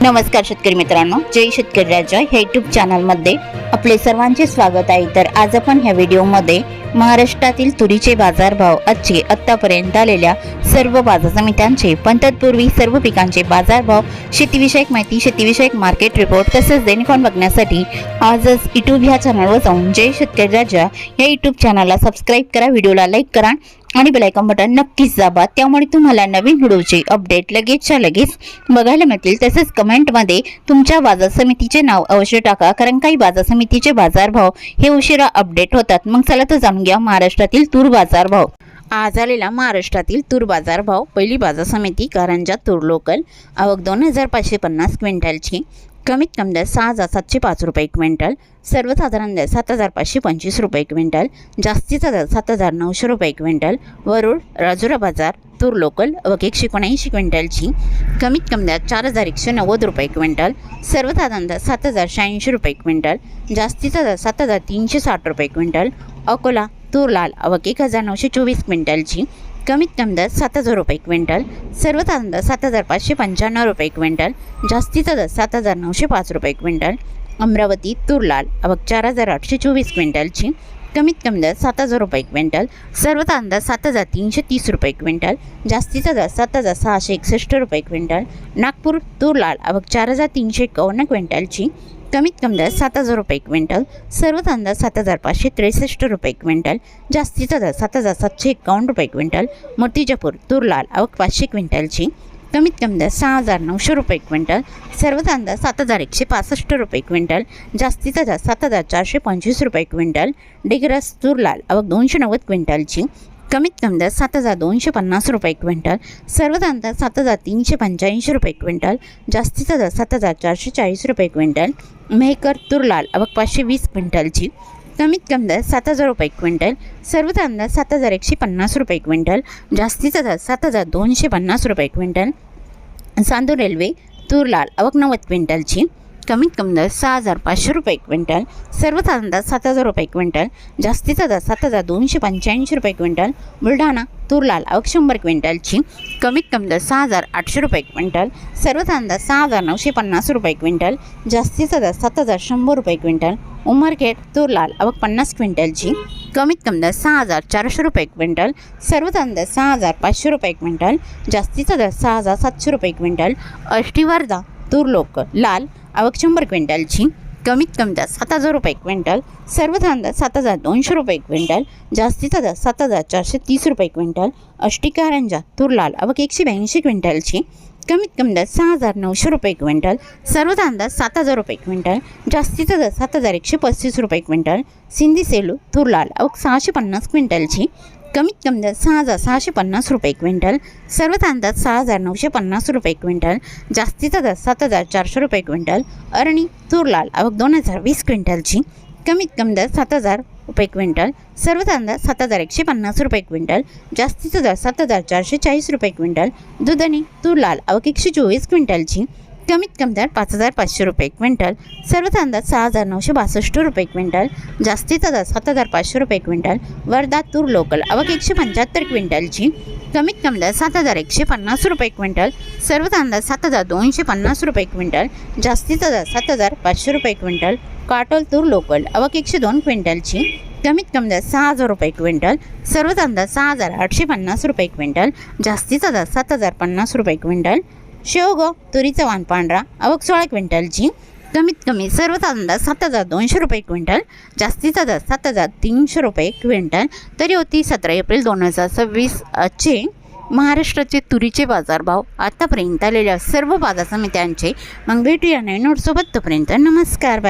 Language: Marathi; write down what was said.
नमस्कार शेतकरी मित्रांनो, जय शेतकरी राजा ह्या यूट्यूब चॅनलमध्ये आपले सर्वांचे स्वागत आहे। तर आज आपण ह्या व्हिडिओमध्ये महाराष्ट्रातील तुरीचे बाजारभाव, आजचे आतापर्यंत आलेल्या सर्व बाजार समित्यांचे, पण तत्पूर्वी सर्व पिकांचे बाजारभाव, शेतीविषयक माहिती, शेतीविषयक मार्केट रिपोर्ट तसेच दैनिक बघण्यासाठी आजच यूट्यूब ह्या चॅनलवर जाऊन जय शेतकरी राजा या यूट्यूब चॅनलला सबस्क्राईब करा, व्हिडिओला लाईक करा आणि बेल आयकॉन बटन नक्कीच दाबा। त्यामुळे तुम्हाला नवीन व्हिडिओचे अपडेट लगेचच्या लगेच बघायला मिळतील। तसेच कमेंटमध्ये तुमच्या बाजार समितीचे नाव अवश्य टाका, कारण काही बाजार समितीचे बाजारभाव हे उशिरा अपडेट होतात। मग चला तर जाणून घ्या महाराष्ट्रातील तूर बाजारभाव। आज आलेला महाराष्ट्रातील तूर बाजारभाव। पहिली बाजार समिती कारंजा तूर लोकल, आवक 2550 क्विंटलची, कमीत कमी दर 6705 रुपये क्विंटल, सर्वसाधारण दर 7525 रुपये क्विंटल, जास्तीचा दर 7900 रुपये क्विंटल। वरुड राजुरा बाजार तूर लोकल, आवक 179 क्विंटलची, कमीत कमी दर 4190 रुपये क्विंटल, सर्वसाधारण दर 7086 रुपये क्विंटल, जास्तीचा दर 7360 रुपये क्विंटल। अकोला तूर लाल, आवक 1924 क्विंटलची, कमीत कमी दर 7000 रुपये क्विंटल, सर्वसाधारण दर 7595 रुपये क्विंटल, जास्तीचा दर 7905 रुपये क्विंटल। अमरावती तूर लाल, आवक 4824 क्विंटलची, कमीत कमी दर 7000 रुपये क्विंटल, सर्वसाधारण दर 7330 रुपये क्विंटल, जास्तीचा दर 7661 रुपये क्विंटल। नागपूर तूर लाल, आवक 4351 क्विंटलची, कमीत कमी दर 7000 रुपये क्विंटल, सर्वसाधारण दर 7563 रुपये क्विंटल, जास्तीचा दर 7751 रुपये क्विंटल। मूर्तिजापूर तूर लाल, आवक 500 क्विंटलची, कमीत कमी दर 6900 रुपये क्विंटल, सर्वसाधारण दर 7165 रुपये क्विंटल, जास्तीचा दर 7425 रुपये क्विंटल। डिग्रस तूर लाल, आवक 290 क्विंटलची, कमीत कमी दर 7250 रुपये क्विंटल, सर्वसाधारण दर 7385 रुपये क्विंटल, जास्तीचा दर 7440 रुपये क्विंटल। मेहकर तूर लाल, आवक 520 क्विंटलची, कमीत कमी दर 7000 रुपये क्विंटल, सर्वसाधारण दर 7150 रुपये क्विंटल, जास्तीचा दर 7250 रुपये क्विंटल। चांदूर रेल्वे तूर लाल, आवक 90 क्विंटलची, कमीत कमी दर 6500 रुपये क्विंटल, सर्वसाधारण दर 7000 रुपये क्विंटल, जास्तीचा दर 7285 रुपये क्विंटल। बुलढाणा तूर लाल, आवक 100 क्विंटलची, कमीत कमी दर 6800 रुपये क्विंटल, सर्वसाधारण दर 6950 रुपये क्विंटल, जास्तीचा दर 7100 रुपये क्विंटल। उमरखेड तूर लाल, आवक 50 क्विंटलची, कमीत कमी दर 6400 रुपये क्विंटल, सर्वसाधारण दर 6500 रुपये क्विंटल, जास्तीचा दर 6700 रुपये क्विंटल। आष्टी वर्धा तूर लोकल लाल, आवक 100 क्विंटलची, कमीत कमी दर 7000 रुपये क्विंटल, सर्वसाधारण दर 7200 रुपये क्विंटल, जास्तीचा दर 7430 रुपये क्विंटल। आष्टी कारंजा तूर लाल, आवक 182 क्विंटलची, कमीत कमी दर 6900 रुपये क्विंटल, सर्वसाधारण दर 7000 रुपये क्विंटल, जास्तीचा दर 7135 रुपये क्विंटल। सिंधी सेलू तूर लाल, आवक 650 क्विंटलची, कमीत कमी दर 6650 रुपये क्विंटल, सर्वसाधारण दर 6950 रुपये क्विंटल, जास्तीचा दर 7400 रुपये क्विंटल। अरणी तूर लाल, आवक 2020 क्विंटलची, कमीत कमी दर 7000 रुपये क्विंटल, सर्वसाधारण दर 7150 रुपये क्विंटल, जास्तीचा दर 7440 रुपये क्विंटल। दुधनी तूर लाल, आवक 124 क्विंटलची, कमीत कमी दर 5500 रुपये क्विंटल, सर्वसाधारण दर 6962 रुपये क्विंटल, जास्तीचा दर 7500 रुपये क्विंटल। वर्धा तूर लोकल, आवक 175 क्विंटलची, कमीत कमी दर 7150 रुपये क्विंटल, सर्वसाधारण दर 7250 रुपये क्विंटल, जास्तीचा दर 7500 रुपये क्विंटल। काटोल तूर लोकल, आवक 102 क्विंटलची, कमीत कमी दर 6000 रुपये क्विंटल, सर्वसाधारण दर 6850 रुपये क्विंटल, जास्तीचा दर 7050 रुपये क्विंटल। शेवगाव तुरीचा वाण पांढरा, आवक 16 क्विंटलची, कमीत कमी सर्वसाधारण दर 7200 रुपये क्विंटल, जास्तीचा दर 7300 रुपये क्विंटल। तरी होती 17 एप्रिल 2026 चे महाराष्ट्राचे तुरीचे बाजारभाव, आतापर्यंत आलेल्या सर्व बाजार समित्यांचे। मग भेटूया नवीन नोटसोबत, तोपर्यंत नमस्कार, बाय।